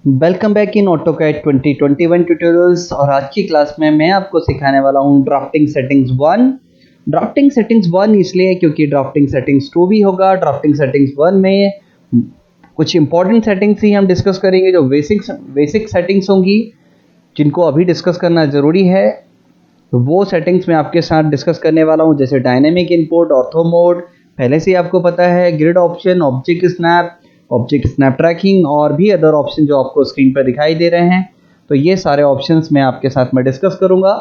Welcome back in AutoCAD 2021 tutorials. और आज की क्लास में मैं आपको सिखाने वाला हूँ ड्राफ्टिंग सेटिंग्स 1। ड्राफ्टिंग सेटिंग्स 1 इसलिए क्योंकि ड्राफ्टिंग सेटिंग्स 2 भी होगा। ड्राफ्टिंग सेटिंग्स 1 में कुछ इंपॉर्टेंट सेटिंग्स ही हम डिस्कस करेंगे, जो बेसिक सेटिंग्स होंगी जिनको अभी डिस्कस करना ज़रूरी है। वो सेटिंग्स मैं आपके साथ डिस्कस करने वाला हूँ, जैसे डायनेमिक इनपुट, ऑर्थो मोड, पहले से ही आपको पता है, grid option, object snap tracking और भी अदर ऑप्शन जो आपको स्क्रीन पर दिखाई दे रहे हैं। तो ये सारे ऑप्शंस मैं आपके साथ में डिस्कस करूंगा।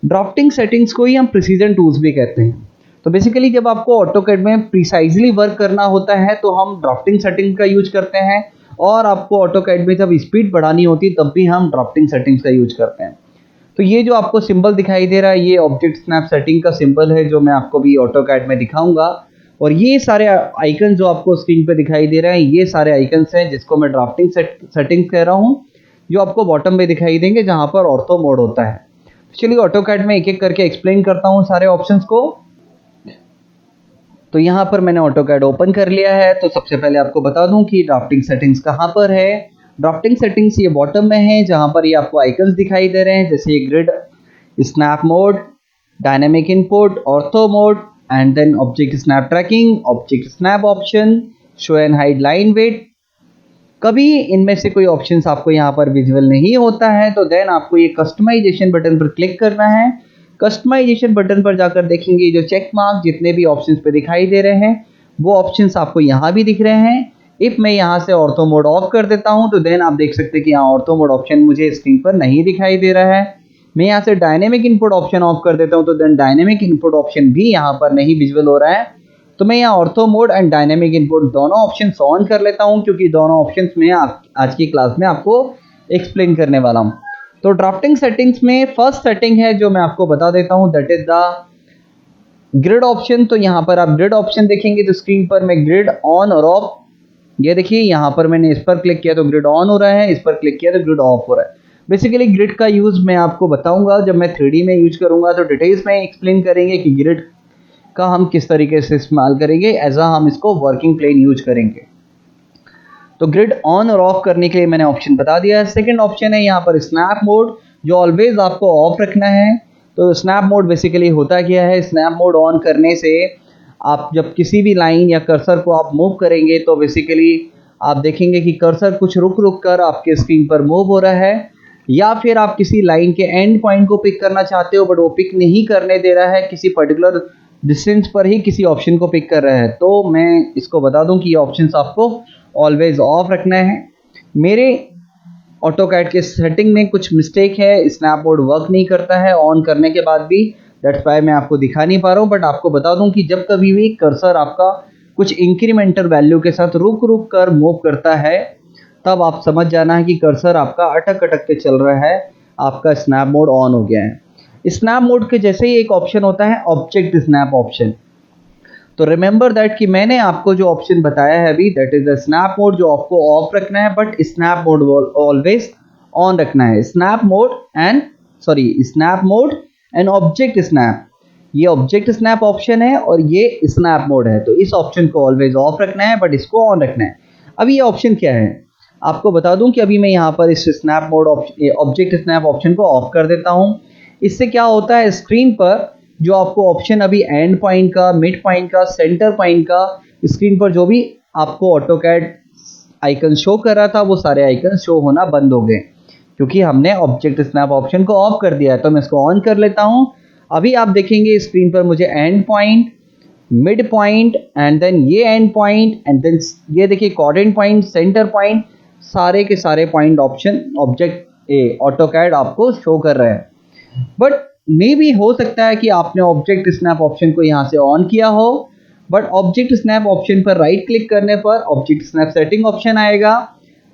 ड्राफ्टिंग सेटिंग्स को ही हम प्रिसीजन टूल्स भी कहते हैं। तो बेसिकली जब आपको ऑटोकैड में प्रिसाइजली वर्क करना होता है तो हम ड्राफ्टिंग सेटिंग का यूज करते हैं, और आपको ऑटोकैड में जब स्पीड बढ़ानी होती है तब भी हम ड्राफ्टिंग सेटिंग्स का यूज करते हैं। तो ये जो आपको सिंबल दिखाई दे रहा है, ये ऑब्जेक्ट स्नैप सेटिंग का सिंबल है, जो मैं आपको भी ऑटोकैड में दिखाऊंगा। और ये सारे आइकन जो आपको स्क्रीन पे दिखाई दे रहे हैं, ये सारे आइकन्स हैं जिसको मैं ड्राफ्टिंग सेटिंग कह रहा हूँ, जो आपको बॉटम में दिखाई देंगे जहां पर ऑर्थो मोड होता है। चलिए ऑटोकैड में एक एक करके एक्सप्लेन करता हूँ सारे ऑप्शंस को। तो यहाँ पर मैंने ऑटोकैड ओपन कर लिया है। तो सबसे पहले आपको बता दूं कि ड्राफ्टिंग सेटिंग्स कहाँ पर है। ड्राफ्टिंग सेटिंग्स ये बॉटम में है, जहाँ पर ये आपको आइकन्स दिखाई दे रहे हैं, जैसे grid, snap mode, dynamic input, ortho mode, and then object snap tracking, object snap option, show and hide line weight. कभी इनमें से कोई ऑप्शंस आपको यहाँ पर विजुअल नहीं होता है तो देन आपको ये कस्टमाइजेशन बटन पर क्लिक करना है। कस्टमाइजेशन बटन पर जाकर देखेंगे जो चेक मार्क जितने भी ऑप्शंस पे दिखाई दे रहे हैं, वो ऑप्शंस आपको यहाँ भी दिख रहे हैं। इफ मैं यहाँ से ऑर्थो मोड ऑफ कर देता हूँ तो देन आप देख सकते हैं कि यहाँ ऑर्थो मोड ऑप्शन मुझे स्क्रीन पर नहीं दिखाई दे रहा है। मैं यहाँ से डायनेमिक इनपुट ऑप्शन ऑफ कर देता हूँ तो देन डायनेमिक इनपुट ऑप्शन भी यहाँ पर नहीं विजुअल हो रहा है। तो मैं यहाँ ortho mode and dynamic input दोनों ऑप्शंस ऑन कर लेता हूँ, क्योंकि दोनों ऑप्शंस में आज की क्लास में आपको एक्सप्लेन करने वाला हूँ। तो ड्राफ्टिंग सेटिंग्स में फर्स्ट सेटिंग है जो मैं आपको बता देता हूँ, that is the grid option. तो यहाँ पर आप ग्रिड ऑप्शन देखेंगे तो स्क्रीन पर मैं ग्रिड ऑन और ऑफ, ये देखिए यहाँ पर मैंने इस पर क्लिक किया तो ग्रिड ऑन हो रहा है, इस पर क्लिक किया तो ग्रिड ऑफ हो रहा है। बेसिकली ग्रिड का यूज मैं आपको बताऊंगा जब मैं 3D में यूज करूंगा, तो डिटेल्स में एक्सप्लेन करेंगे कि ग्रिड का हम किस तरीके से इस्तेमाल करेंगे, एज हम इसको वर्किंग प्लेन यूज करेंगे। तो ग्रिड ऑन और ऑफ करने के लिए मैंने ऑप्शन बता दिया है। सेकंड ऑप्शन है यहाँ पर स्नैप मोड, जो ऑलवेज आपको ऑफ रखना है। तो स्नैप मोड बेसिकली होता क्या है, स्नैप मोड ऑन करने से आप जब किसी भी लाइन या कर्सर को आप मूव करेंगे तो बेसिकली आप देखेंगे कि कर्सर कुछ रुक रुक कर आपके स्क्रीन पर मूव हो रहा है, या फिर आप किसी लाइन के एंड पॉइंट को पिक करना चाहते हो बट वो पिक नहीं करने दे रहा है, किसी पर्टिकुलर डिस्टेंस पर ही किसी ऑप्शन को पिक कर रहा है। तो मैं इसको बता दूं कि ये ऑप्शंस आपको ऑलवेज ऑफ रखना है। मेरे ऑटोकैड के सेटिंग में कुछ मिस्टेक है, स्नैप मोड वर्क नहीं करता है ऑन करने के बाद भी, दैट्स वाई मैं आपको दिखा नहीं पा रहा हूँ। बट आपको बता दूं कि जब कभी भी कर्सर आपका कुछ इंक्रीमेंटल वैल्यू के साथ रुक रुक कर मूव करता है, तब आप समझ जाना है कि कर्सर आपका अटक अटक के चल रहा है, आपका स्नैप मोड ऑन हो गया है। स्नैप मोड के जैसे ही एक ऑप्शन होता है ऑब्जेक्ट स्नैप ऑप्शन। तो रिमेंबर दैट कि मैंने आपको जो ऑप्शन बताया है अभी, that is the snap mode, जो आपको ऑफ रखना है, but snap mode always on रखना है। Snap mode and object snap, ये ऑब्जेक्ट स्नैप ऑप्शन है और ये स्नैप मोड है। तो इस ऑप्शन को ऑलवेज ऑफ रखना है बट इसको ऑन रखना है। अभी ये ऑप्शन क्या है आपको बता दूं कि अभी मैं यहाँ पर इस snap mode object snap option को ऑफ कर देता हूँ। इससे क्या होता है, स्क्रीन पर जो आपको ऑप्शन अभी एंड पॉइंट का, मिड पॉइंट का, सेंटर पॉइंट का, स्क्रीन पर जो भी आपको ऑटोकैड आइकन शो कर रहा था, वो सारे आइकन शो होना बंद हो गए, क्योंकि हमने ऑब्जेक्ट स्नैप ऑप्शन को ऑफ कर दिया है। तो मैं इसको ऑन कर लेता हूँ। अभी आप देखेंगे स्क्रीन पर मुझे end point, mid point, and then ये एंड पॉइंट, एंड देन ये देखिए कोऑर्डिनेट पॉइंट, सेंटर पॉइंट, सारे के सारे पॉइंट ऑप्शन ऑब्जेक्ट ऑटोकैड आपको शो कर रहे हैं। बट मे भी हो सकता है कि आपने ऑब्जेक्ट स्नैप ऑप्शन को यहाँ से ऑन किया हो, बट ऑब्जेक्ट स्नैप ऑप्शन पर राइट क्लिक करने पर ऑब्जेक्ट स्नैप सेटिंग ऑप्शन आएगा।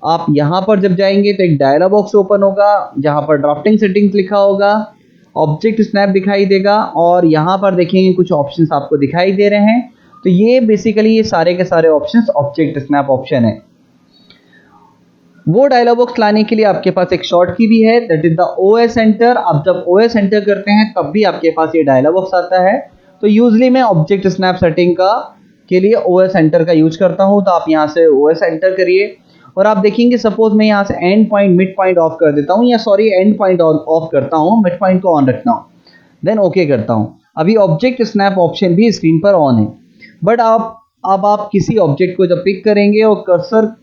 आप यहाँ पर जब जाएंगे तो एक डायलॉग बॉक्स ओपन होगा जहाँ पर ड्राफ्टिंग सेटिंग्स लिखा होगा, ऑब्जेक्ट स्नैप दिखाई देगा, और यहाँ पर देखेंगे कुछ ऑप्शंस आपको दिखाई दे रहे हैं। तो ये बेसिकली ये सारे के सारे ऑप्शंस ऑब्जेक्ट स्नैप ऑप्शन है। वो डायलॉग बॉक्स लाने के लिए आपके पास एक शॉर्ट की भी है, that is the OS enter. आप जब OS एंटर करते हैं तब भी आपके पास ये डायलॉग बॉक्स आता है। तो यूजली मैं ऑब्जेक्ट स्नैप सेटिंग का के लिए OS एंटर का यूज करता हूं। तो आप यहां से OS एंटर करिए और आप देखेंगे सपोज मैं यहाँ से and point mid point of कर देता हूँ, या सॉरी एंड पॉइंट ऑफ करता हूँ, मिड पॉइंट को ऑन रखता हूँ, देन ओके करता हूँ। अभी ऑब्जेक्ट स्नैप ऑप्शन भी स्क्रीन पर ऑन है। बट अब आप किसी ऑब्जेक्ट को जब पिक करेंगे और कर्सर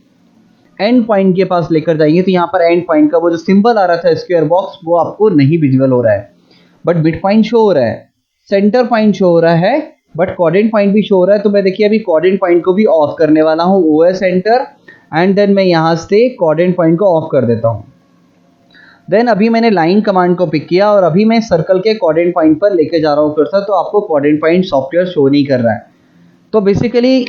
एंड पॉइंट के पास लेकर जाएंगे तो यहाँ पर एंड पॉइंट का वो जो सिंबल आ रहा था स्क्वायर बॉक्स, वो आपको नहीं विजिबल हो रहा है, बट मिड पॉइंट शो हो रहा है, सेंटर पॉइंट शो हो रहा है, बट कोऑर्डिनेट पॉइंट भी शो हो रहा है। तो मैं देखिए अभी कोऑर्डिनेट पॉइंट को भी ऑफ करने वाला हूँ, OS एंटर, एंड देन मैं यहाँ से कोऑर्डिनेट पॉइंट को ऑफ कर देता हूँ। देन अभी मैंने लाइन कमांड को पिक किया और अभी मैं सर्कल के कोऑर्डिनेट पॉइंट पर लेके जा रहा हूँ कर्सर, तो आपको कोऑर्डिनेट पॉइंट सॉफ्टवेयर शो नहीं कर रहा है। तो बेसिकली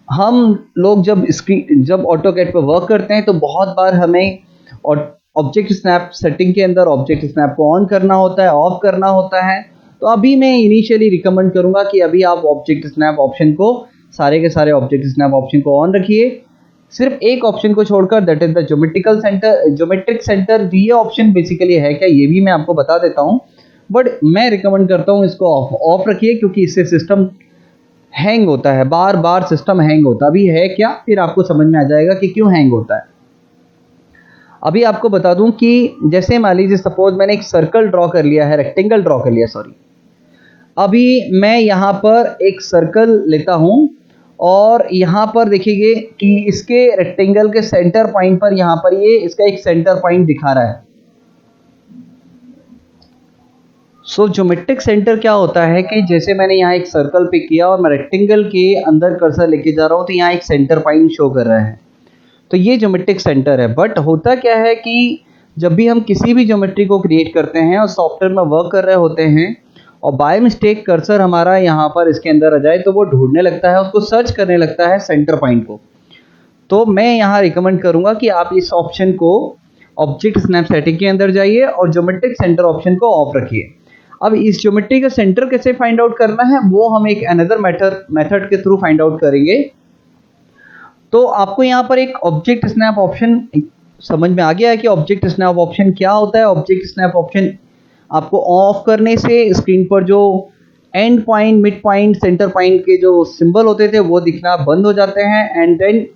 हम लोग जब ऑटोकैड पर वर्क करते हैं तो बहुत बार हमें ऑब्जेक्ट स्नैप सेटिंग के अंदर ऑब्जेक्ट स्नैप को ऑन करना होता है, ऑफ करना होता है। तो अभी मैं इनिशियली रिकमेंड करूंगा कि अभी आप ऑब्जेक्ट स्नैप ऑप्शन को, सारे के सारे ऑब्जेक्ट स्नैप ऑप्शन को ऑन रखिए, सिर्फ एक ऑप्शन को छोड़कर, that is the geometric centre. ये ऑप्शन बेसिकली है क्या, ये भी मैं आपको बता देता हूँ, बट मैं रिकमेंड करता हूँ इसको ऑफ रखिए, क्योंकि इससे सिस्टम हैंग होता है, बार बार सिस्टम हैंग होता है। अभी है क्या, फिर आपको समझ में आ जाएगा कि क्यों हैंग होता है। अभी आपको बता दूं कि जैसे मान लीजिए सपोज मैंने एक सर्कल ड्रॉ कर लिया है, रेक्टेंगल ड्रॉ कर लिया, सॉरी। अभी मैं यहाँ पर एक सर्कल लेता हूँ और यहाँ पर देखिए कि इसके रेक्टेंगल के सेंटर पॉइंट पर यहाँ पर ये इसका एक सेंटर पॉइंट दिखा रहा है। सो ज्योमेट्रिक सेंटर क्या होता है कि जैसे मैंने यहाँ एक सर्कल पिक किया और मैं रेक्टेंगल के अंदर कर्सर लेके जा रहा हूँ, तो यहाँ एक सेंटर पॉइंट शो कर रहा है, तो ये ज्योमेट्रिक सेंटर है। बट होता क्या है कि जब भी हम किसी भी ज्योमेट्री को क्रिएट करते हैं और सॉफ्टवेयर में वर्क कर रहे होते हैं और बाय मिस्टेक कर्सर हमारा यहाँ पर इसके अंदर आ जाए, तो वो ढूंढने लगता है, उसको सर्च करने लगता है सेंटर पॉइंट को। तो मैं यहाँ रिकमेंड करूँगा कि आप इस ऑप्शन को ऑब्जेक्ट स्नैप सेटिंग के अंदर जाइए और ज्योमेट्रिक सेंटर ऑप्शन को ऑफ रखिए। अब इस ज्योमेट्री का सेंटर कैसे फाइंड आउट करना है, वो हम एक अनदर मेथड के थ्रू फाइंड आउट करेंगे। तो आपको यहाँ पर एक ऑब्जेक्ट स्नैप ऑप्शन समझ में आ गया है कि ऑब्जेक्ट स्नैप ऑप्शन क्या होता है। ऑब्जेक्ट स्नैप ऑप्शन आपको ऑफ करने से स्क्रीन पर जो and point, mid point, centre point के जो सिंबल होते थे वो दिखना बंद हो जाते हैं, एंड देन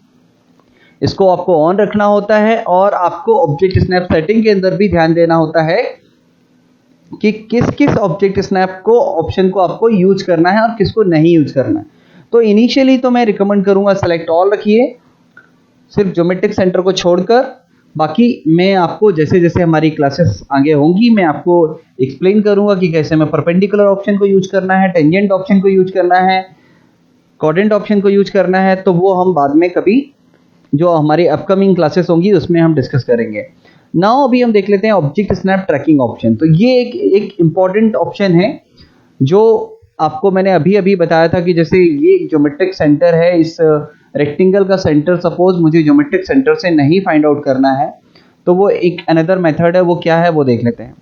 इसको आपको ऑन रखना होता है। और आपको ऑब्जेक्ट स्नैप सेटिंग के अंदर भी ध्यान देना होता है कि किस किस ऑब्जेक्ट स्नैप को ऑप्शन को आपको यूज करना है और किसको नहीं यूज करना है। तो इनिशियली तो मैं रिकमेंड करूंगा सेलेक्ट ऑल रखिए, सिर्फ ज्योमेट्रिक सेंटर को छोड़कर। बाकी मैं आपको जैसे जैसे हमारी क्लासेस आगे होंगी मैं आपको एक्सप्लेन करूंगा कि कैसे मैं परपेंडिकुलर ऑप्शन को यूज करना है, टेंजेंट ऑप्शन को यूज करना है, कोऑर्डिनेट ऑप्शन को यूज करना है। तो वो हम बाद में कभी जो हमारी अपकमिंग क्लासेस होंगी उसमें हम डिस्कस करेंगे। नाउ अभी हम देख लेते हैं ऑब्जेक्ट स्नैप ट्रैकिंग ऑप्शन। तो ये एक इम्पॉर्टेंट ऑप्शन है जो आपको मैंने अभी अभी बताया था कि जैसे ये ज्योमेट्रिक सेंटर है, इस रेक्टेंगल का सेंटर सपोज मुझे ज्योमेट्रिक सेंटर से नहीं फाइंड आउट करना है, तो वो एक अनदर मेथड है, वो क्या है वो देख लेते हैं।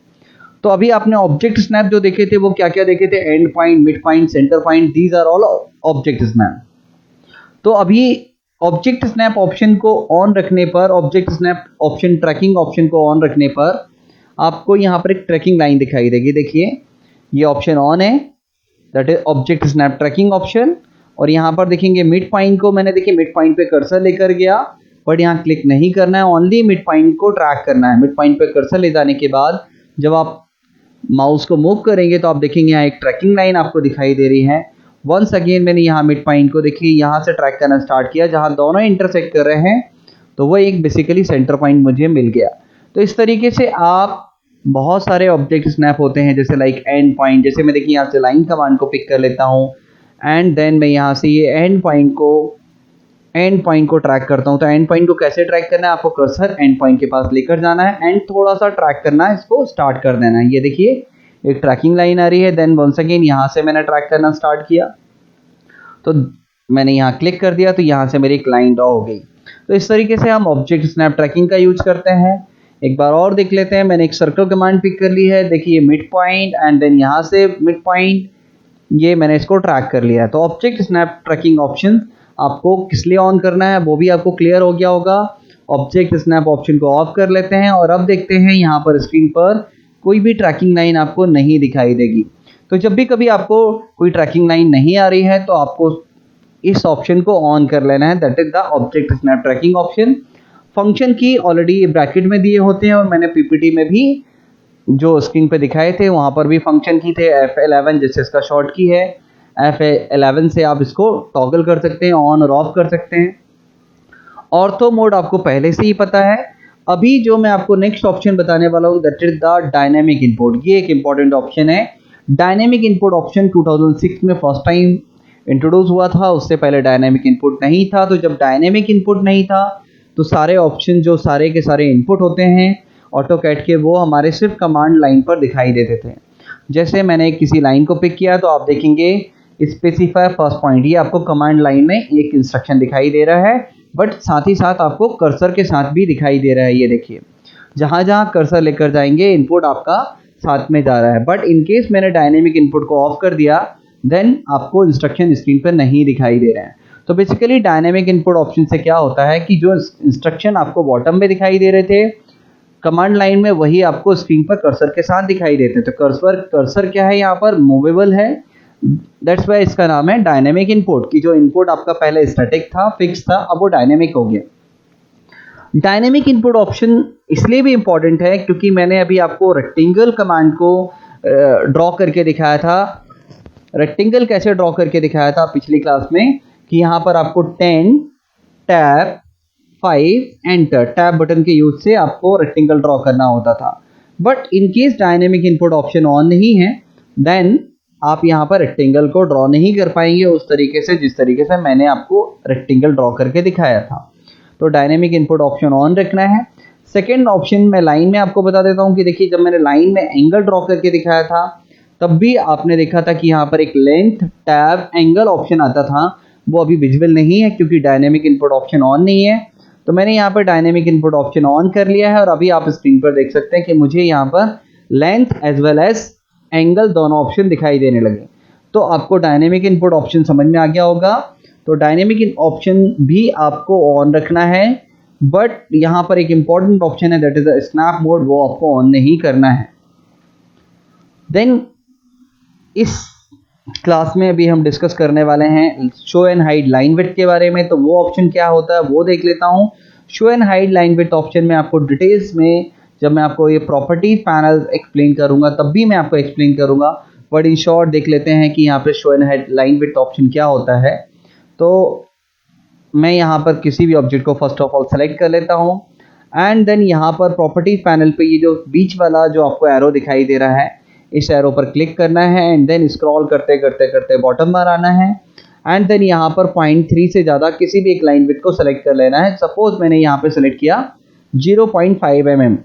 तो अभी आपने ऑब्जेक्ट स्नैप जो देखे थे वो क्या क्या देखे थे, end point, mid point, centre point, these are all object snap. तो अभी ऑब्जेक्ट स्नैप ऑप्शन को ऑन रखने पर, object snap option tracking option को ऑन रखने पर आपको यहाँ पर एक ट्रैकिंग लाइन दिखाई देगी। देखिए ये ऑप्शन ऑन है, that is object snap tracking option. और यहाँ पर देखेंगे मिड पॉइंट को मैंने देखिए मिड पॉइंट पे कर्सर लेकर गया, बट यहाँ क्लिक नहीं करना है, ओनली मिड पॉइंट को ट्रैक करना है। मिड पॉइंट पे कर्सर ले जाने के बाद जब आप माउस को मूव करेंगे तो आप देखेंगे यहाँ एक ट्रैकिंग लाइन आपको दिखाई दे रही है। वंस अगेन मैंने यहाँ मिड पॉइंट को देखिए यहाँ से ट्रैक करना स्टार्ट किया, जहाँ दोनों इंटरसेक्ट कर रहे हैं, तो वो एक बेसिकली सेंटर पॉइंट मुझे मिल गया। तो इस तरीके से आप बहुत सारे ऑब्जेक्ट स्नैप होते हैं, जैसे लाइक एंड पॉइंट, जैसे मैं देखिए यहाँ से लाइन कमांड को पिक कर लेता हूँ, एंड देन मैं यहाँ से ये एंड पॉइंट को ट्रैक करता हूँ। तो एंड पॉइंट को कैसे ट्रैक करना है, आपको कर्सर एंड पॉइंट के पास लेकर जाना है एंड थोड़ा सा ट्रैक करना है, इसको स्टार्ट कर देना है। ये देखिए एक ट्रैकिंग लाइन आ रही है। देन वंस अगेन यहाँ से मैंने ट्रैक करना स्टार्ट किया, तो मैंने यहाँ क्लिक कर दिया, तो यहाँ से मेरी एक लाइन ड्रॉ हो गई। तो इस तरीके से हम ऑब्जेक्ट स्नैप ट्रैकिंग का यूज करते हैं। एक बार और देख लेते हैं। मैंने एक सर्कल कमांड पिक कर ली है, देखिए मिड पॉइंट, एंड देन यहाँ से मिड पॉइंट, ये मैंने इसको ट्रैक कर लिया है। तो ऑब्जेक्ट स्नैप ट्रैकिंग ऑप्शन आपको किस लिए ऑन करना है वो भी आपको क्लियर हो गया होगा। ऑब्जेक्ट स्नैप ऑप्शन को ऑफ कर लेते हैं और अब देखते हैं यहाँ पर स्क्रीन पर कोई भी ट्रैकिंग लाइन आपको नहीं दिखाई देगी। तो जब भी कभी आपको कोई ट्रैकिंग लाइन नहीं आ रही है तो आपको इस ऑप्शन को ऑन कर लेना है, that is the object snap tracking option. Function की ऑलरेडी ब्रैकेट में दिए होते हैं और मैंने पीपीटी में भी जो स्क्रीन पे दिखाए थे वहाँ पर भी फंक्शन की थे F11 जैसे इसका शॉर्ट की है। F11 से आप इसको टॉगल कर सकते हैं, ऑन और ऑफ कर सकते हैं। ऑर्थो मोड आपको पहले से ही पता है। अभी जो मैं आपको नेक्स्ट ऑप्शन बताने वाला हूँ that is the dynamic input. ये एक इंपॉर्टेंट ऑप्शन है। डायनेमिक इनपुट ऑप्शन 2006 में फर्स्ट टाइम इंट्रोड्यूस हुआ था, उससे पहले डायनेमिक इनपुट नहीं था। तो जब डायनेमिक इनपुट नहीं था तो सारे ऑप्शन जो सारे के सारे इनपुट होते हैं ऑटोकैड के वो हमारे सिर्फ कमांड लाइन पर दिखाई देते थे। जैसे मैंने किसी लाइन को पिक किया तो आप देखेंगे स्पेसिफाई फर्स्ट पॉइंट, ये आपको कमांड लाइन में एक इंस्ट्रक्शन दिखाई दे रहा है, बट साथ ही साथ आपको कर्सर के साथ भी दिखाई दे रहा है। ये देखिए जहाँ जहाँ कर्सर लेकर जाएंगे इनपुट आपका साथ में जा रहा है। बट इन केस मैंने डायनेमिक इनपुट को ऑफ कर दिया देन आपको इंस्ट्रक्शन स्क्रीन पर नहीं दिखाई दे रहे हैं। तो बेसिकली डायनेमिक इनपुट ऑप्शन से क्या होता है कि जो इंस्ट्रक्शन आपको बॉटम में दिखाई दे रहे थे कमांड लाइन में वही आपको स्क्रीन पर कर्सर के साथ दिखाई देते हैं। तो कर्सर क्या है, यहाँ पर मूवेबल है, दैट्स वाई इसका नाम है डायनेमिक इनपुट। कि जो इनपुट आपका पहले स्टैटिक था, फिक्स था, अब वो डायनेमिक हो गया। डायनेमिक इनपुट ऑप्शन इसलिए भी इंपॉर्टेंट है क्योंकि मैंने अभी आपको रेक्टेंगल कमांड को ड्रॉ करके दिखाया था। रेक्टेंगल कैसे ड्रॉ करके दिखाया था पिछली क्लास में कि यहाँ पर आपको 10 टैब 5 एंटर टैब बटन के यूज से आपको रेक्टेंगल ड्रॉ करना होता था। But in case dynamic input option on नहीं है देन आप यहाँ पर रेक्टेंगल को ड्रॉ नहीं कर पाएंगे उस तरीके से जिस तरीके से मैंने आपको रेक्टेंगल ड्रॉ करके दिखाया था। तो डायनेमिक इनपुट ऑप्शन ऑन रखना है। सेकेंड ऑप्शन मैं लाइन में आपको बता देता हूँ कि देखिए जब मैंने लाइन में एंगल ड्रॉ करके दिखाया था तब भी आपने देखा था कि यहाँ पर एक लेंथ टैब एंगल ऑप्शन आता था, वो अभी विजिबल नहीं है क्योंकि डायनेमिक इनपुट ऑप्शन ऑन नहीं है। तो मैंने यहाँ पर डायनेमिक इनपुट ऑप्शन ऑन कर लिया है और अभी आप स्क्रीन पर देख सकते हैं कि मुझे यहाँ पर length as well as angle दोनों ऑप्शन दिखाई देने लगे। तो आपको डायनेमिक इनपुट ऑप्शन समझ में आ गया होगा। तो डायनेमिक ऑप्शन भी आपको ऑन रखना है, बट यहाँ पर एक इंपॉर्टेंट ऑप्शन है दैट इज स्नैप मोड, वो आपको ऑन नहीं करना है। देन इस क्लास में अभी हम डिस्कस करने वाले हैं show and hide line width के बारे में। तो वो ऑप्शन क्या होता है वो देख लेता हूँ। Show and hide line width option में आपको डिटेल्स में जब मैं आपको ये प्रॉपर्टीज पैनल एक्सप्लेन करूंगा तब भी मैं आपको एक्सप्लेन करूंगा, बट इन शॉर्ट देख लेते हैं कि यहाँ पर show and hide line width option क्या होता है। तो मैं यहाँ पर किसी भी ऑब्जेक्ट को फर्स्ट ऑफ ऑल सेलेक्ट कर लेता हूँ एंड देन यहाँ पर प्रॉपर्टीज पैनल पे ये जो बीच वाला जो आपको एरो दिखाई दे रहा है इस एरो पर क्लिक करना है एंड देन स्क्रॉल करते करते करते बॉटम पर आना है एंड देन यहाँ पर 0.3 से ज़्यादा किसी भी एक लाइन विड्थ को सेलेक्ट कर लेना है। सपोज मैंने यहाँ पे सेलेक्ट किया 0.5 mm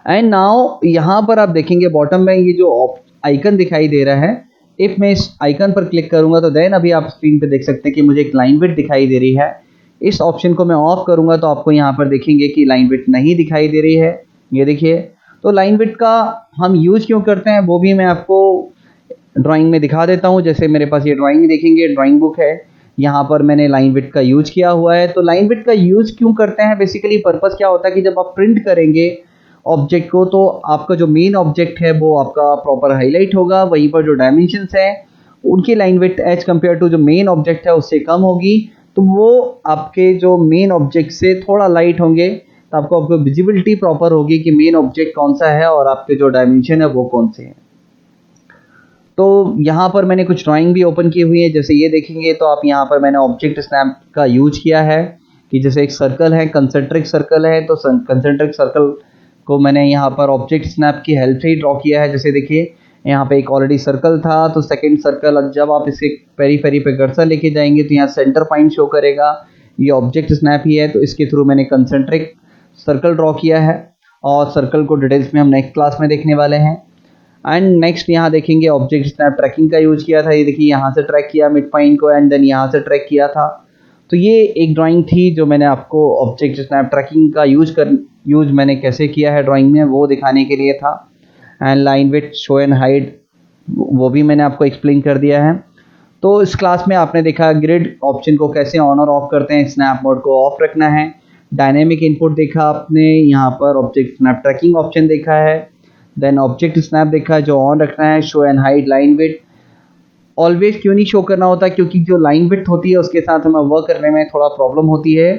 एंड नाउ यहाँ पर आप देखेंगे बॉटम में ये जो आइकन दिखाई दे रहा है, इफ मैं इस आइकन पर क्लिक करूँगा तो देन अभी आप स्क्रीन पे देख सकते हैं कि मुझे एक लाइन विड्थ दिखाई दे रही है। इस ऑप्शन को मैं ऑफ करूँगा तो आपको यहाँ पर देखेंगे कि लाइन विड्थ नहीं दिखाई दे रही है। ये देखिए, तो लाइन विड्थ का हम यूज़ क्यों करते हैं वो भी मैं आपको ड्राइंग में दिखा देता हूँ। जैसे मेरे पास ये ड्राइंग देखेंगे, ड्राइंग बुक है, यहाँ पर मैंने लाइन विड्थ का यूज़ किया हुआ है। तो लाइन विड्थ का यूज़ क्यों करते हैं, बेसिकली पर्पस क्या होता है कि जब आप प्रिंट करेंगे ऑब्जेक्ट को तो आपका जो मेन ऑब्जेक्ट है वो आपका प्रॉपर हाईलाइट होगा, वहीं पर जो डायमेंशंस हैं उनकी line width as compare to जो मेन ऑब्जेक्ट है उससे कम होगी, तो वो आपके जो मेन ऑब्जेक्ट से थोड़ा लाइट होंगे, तो आपको विजिबिलिटी प्रॉपर होगी कि मेन ऑब्जेक्ट कौन सा है और आपके जो डायमेंशन है वो कौन से हैं। तो यहाँ पर मैंने कुछ ड्राइंग भी ओपन की हुई है, जैसे ये देखेंगे तो आप यहाँ पर मैंने ऑब्जेक्ट स्नैप का यूज किया है कि जैसे एक सर्कल है, कंसेंट्रिक सर्कल है, तो कंसेंट्रिक सर्कल को मैंने यहाँ पर ऑब्जेक्ट स्नैप की हेल्प से ही ड्रॉ किया है। जैसे देखिए यहाँ पे एक ऑलरेडी सर्कल था, तो सेकंड सर्कल जब आप इसके पेरीफेरी पे कर्सर लेके जाएंगे तो यहाँ सेंटर पॉइंट शो करेगा, ये ऑब्जेक्ट स्नैप ही है। तो इसके थ्रू मैंने कंसेंट्रिक सर्कल ड्रॉ किया है और सर्कल को डिटेल्स में हम नेक्स्ट क्लास में देखने वाले हैं। एंड नेक्स्ट यहाँ देखेंगे ऑब्जेक्ट स्नैप ट्रैकिंग का यूज किया था। ये देखिए यहाँ से ट्रैक किया मिड पॉइंट को एंड देन यहाँ से ट्रैक किया था। तो ये एक ड्राइंग थी जो मैंने आपको ऑब्जेक्ट स्नैप ट्रैकिंग का यूज मैंने कैसे किया है ड्राइंग में वो दिखाने के लिए था। And line width, show and hide वो भी मैंने आपको एक्सप्लेन कर दिया है। तो इस क्लास में आपने देखा ग्रिड ऑप्शन को कैसे ऑन और ऑफ करते हैं, स्नैप मोड को ऑफ रखना है, डायनेमिक इनपुट देखा आपने, यहाँ पर ऑब्जेक्ट स्नैप ट्रैकिंग ऑप्शन देखा है, देन ऑब्जेक्ट स्नैप देखा है जो ऑन रखना है, show and hide line width always क्यों नहीं शो करना होता, क्योंकि जो लाइन विड्थ होती है उसके साथ हमें वर्क करने में थोड़ा प्रॉब्लम होती है।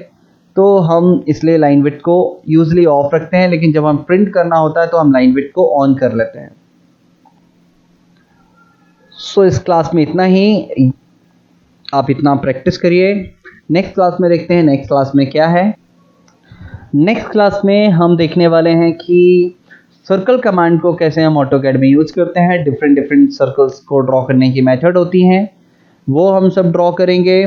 तो हम इसलिए लाइन विड्थ को यूजली ऑफ रखते हैं, लेकिन जब हम प्रिंट करना होता है तो हम लाइन विड्थ को ऑन कर लेते हैं। सो इस क्लास में इतना ही, आप इतना प्रैक्टिस करिए। नेक्स्ट क्लास में देखते हैं नेक्स्ट क्लास में क्या है। नेक्स्ट क्लास में हम देखने वाले हैं कि सर्कल कमांड को कैसे हम ऑटोकैड में यूज करते हैं। डिफरेंट डिफरेंट सर्कल्स को ड्रॉ करने की मेथड होती हैं, वो हम सब ड्रॉ करेंगे।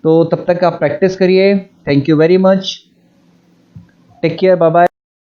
तो तब तक आप प्रैक्टिस करिए। Thank you very much, take care, bye bye.